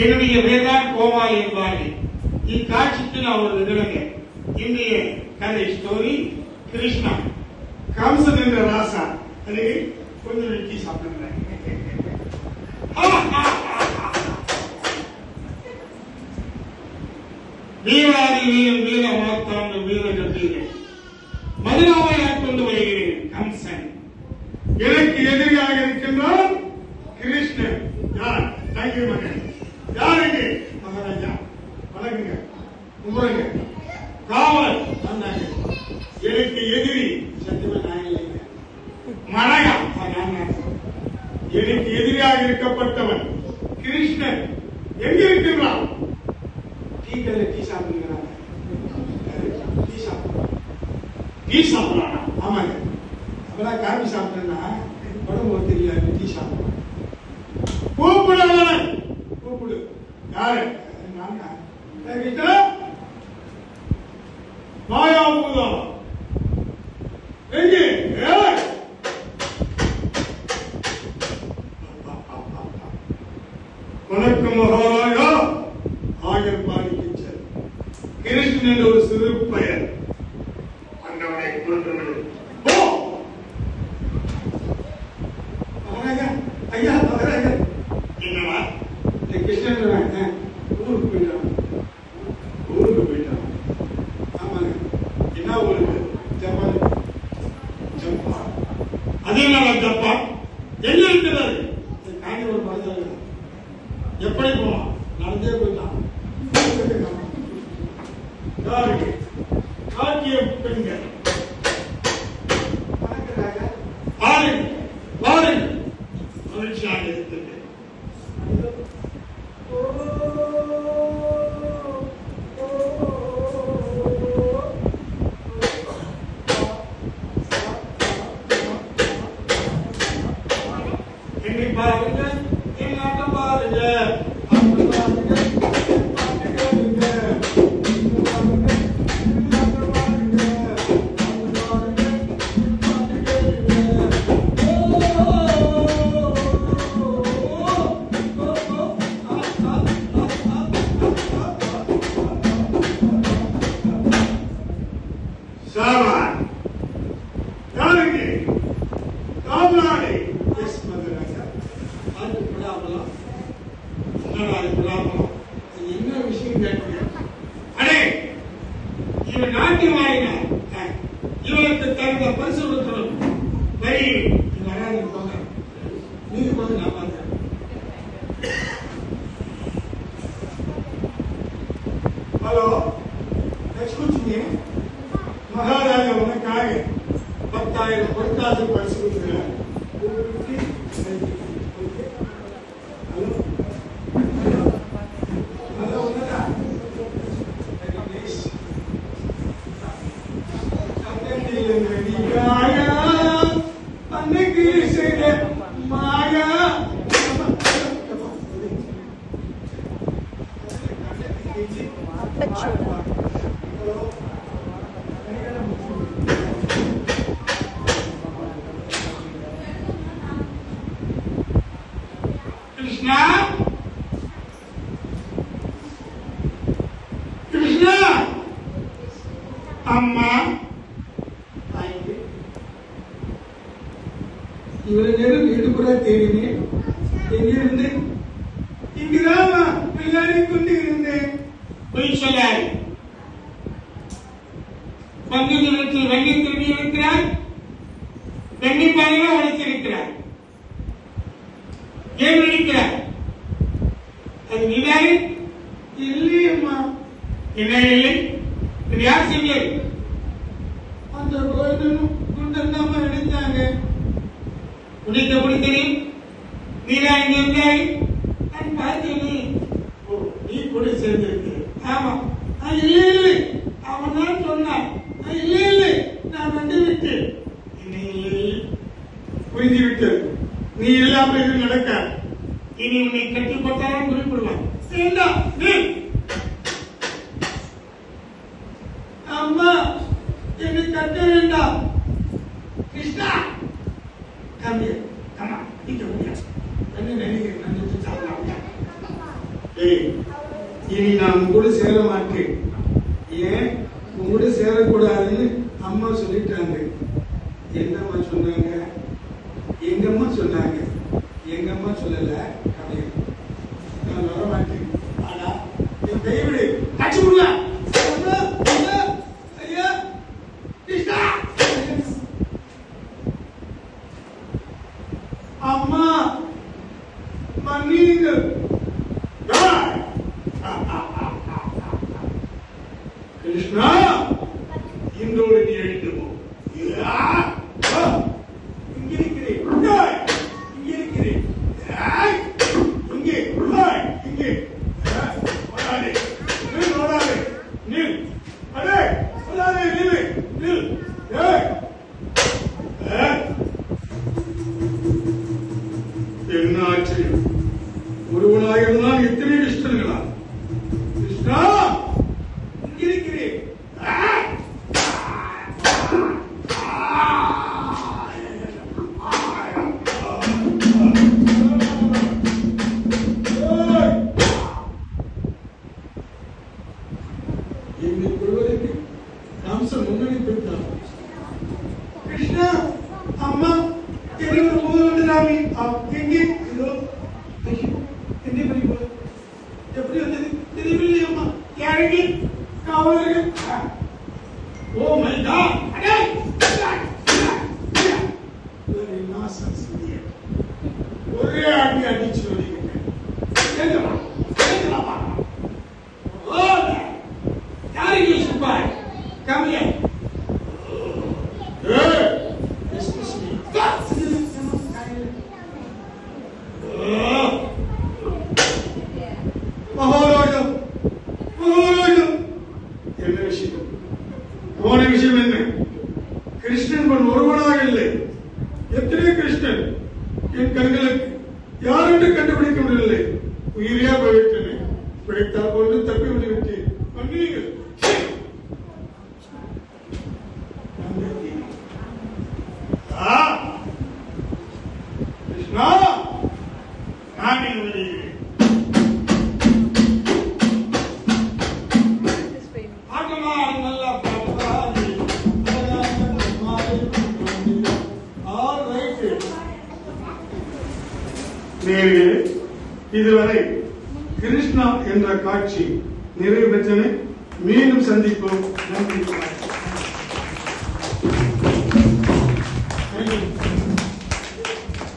என்னுடைய வேதார் கோபால் என்பார்கள். இக்காட்சிக்கு நான் ஒரு நிகழ்ங்க. இன்றைய கதை ஸ்டோரி கிருஷ்ணா கம்சன் என்ற ராசா. அதுக்கு கொஞ்சம் வெட்டி சாப்பிடுறேன். வீராதி வீரன் வீர மாத்தாண்ட வீரர்கள் வீரன் மதுராவை கொண்டு வருகிறேன். கம்சன் எனக்கு எதிரியாக இருக்கின்றான் கிருஷ்ணன். யார் தங்கி மகன்? யாருக்கு? மகாராஜா வணங்குங்க, கும்பிடுங்க. காவலர் வந்தாங்க. எனக்கு எதிரி சத்தியமா நான் இல்லைங்க, மனையா எனக்கு எதிரியாக இருக்கப்பட்டவன் கிருஷ்ணன் எங்க இருக்கின்றான்? டீ கடையில டீ சாப்பிடுகிறாங்க. டீ சாப்பிடலாம். ஆமாங்க, அப்பதான் காபி சாப்பிட்டேன்னா உடம்பு தெரியாது. டீ சாப்பிடலாம். கூப்பிடுவான கூப்பிடு. யாரு? மாயா பூதா எங்கே? வணக்கம் மகாராஜா. ஆயர் பாலிக்க கிருஷ்ணன் என்ற ஒரு சிறு பெயர். அந்தவனை கொன்றுவிடு. மகாராஜா, ஐயா மகாராஜா. என்னவா? கிருஷ்ணன் ஊருக்கு போயிட்டான். ஊருக்கு போயிட்டான். ஆமாங்க. என்ன ஊருக்கு? ஜப்பான். ஜப்பான். அதே நாள் ஜப்பான் எங்க இருக்கிறாரு? காஞ்சிபுரம் பக்கத்துல. எப்படி போவான்? நடந்தே போயிட்டான். காக்கிய பெண்கள் மகிழ்ச்சியாக இருக்கிறது. என்னை பாருங்க, என் ஆட்டம் பாருங்க. என்ன விஷயம் கேட்பீங்க? அடே, இவன் நாட்டியம் ஆடினார். இவனுக்கு தகுந்த பரிசு கொடுக்கணும். வரி வராது போங்க. நீங்க போது நான் பார்த்தேன். ஹலோ, எக்ஸ்கூஸ் மகாராஜா உனக்காக 10,000 பொற்காசு பரிசு கொடுக்கிறார். கிருஷ்ணா, கிருஷ்ணா, அம்மா இவரை நேரம் எடுப்புறா தேடினேன். எங்கிருந்து? இங்குதான் விளையாடி கொண்டு இருந்தேன். பொய் சொல்லாய். பங்குகளுக்கு வெள்ளி திரும்பி இருக்கிறாய். வெள்ளிப்பாறையில உழைத்திருக்கிறாய். ஏன் நினைக்கிறாய்? அது நீதானே? இல்லையம்மா. என்ன இல்லை? யார் செய்ய? அந்த கோயிலும் குண்டந்தாம நினைச்சாங்க. உனக்கு எப்படி தெரியும்? நீரா இங்க இருந்தாய்? நான் பார்த்தேன். நீ கூட சேர்ந்திருக்க. ஆமா. இல்லை இல்லை, அவன் தான் அவதாரம் குறிப்பிடலாம். அம்மா என்னை கட்ட வேண்டாம். கிருஷ்ணா தம்பி கமா இங்க முடியாது என்ன நினைக்கிறேன். இனி நான் உங்க கூட சேர மாட்டேன். ஏன் உங்களோட சேரக்கூடாதுன்னு அம்மா சொல்லிட்டாங்க. என்னம்மா சொன்னாங்க? எங்கம்மா சொன்னாங்க? எங்கம்மா சொல்லல. நான் வர மாட்டேன். ஆனா என் கைவிடு அச்சு விடல. ஐயா கிருஷ்ணா அம்மா மன்னியுங்கள். கிருஷ்ணா இன்றோடு நீ எழுந்து போ. இங்க இருக்கிறேன் இங்க இருக்கிறேன் இங்கே இங்கே வராதே வராதே நில். அடே வராதே நில் நில். என்ன ஆச்சரியம்! ஒருவனாக இருந்தால் எத்தனை கிருஷ்ணர்களா? கிருஷ்ணா இங்க இருக்கிறேன். என்னை கொள்வதற்கு கம்சன் முன்னணி பெற்றார். கிருஷ்ணா அம்மா என்னோட போது நாமி எங்கே இதோ என்ன பண்ணி போது எப்படி வந்தது தெரியவில்லை அம்மா. யாருக்கு காவலர்கள்? Oh my God! அடே ஒரே அடி அடிச்சு வலிக்கிட்டேன். யாருக்கு சுப்பாய் கம்மியா மகாராஜா மகாராஜா என்ன விஷயம்? போன விஷயம் என்ன? கிருஷ்ணன் ஒருவனாக இல்லை, எத்தனை கிருஷ்ணன் என் கண்களுக்கு யார் என்று கண்டுபிடிக்க முடியவில்லை. உயிரியா போய்விட்டேன். பிழைத்தால் கொண்டு தப்பி விட்டுவிட்டேன். மன்னியுங்கள். கிருஷ்ணா நான் வெளியேறேன். இதுவரை கிருஷ்ணா என்ற காட்சி நிறைவு பெற்றன. மீண்டும் சந்திப்போம். நன்றி.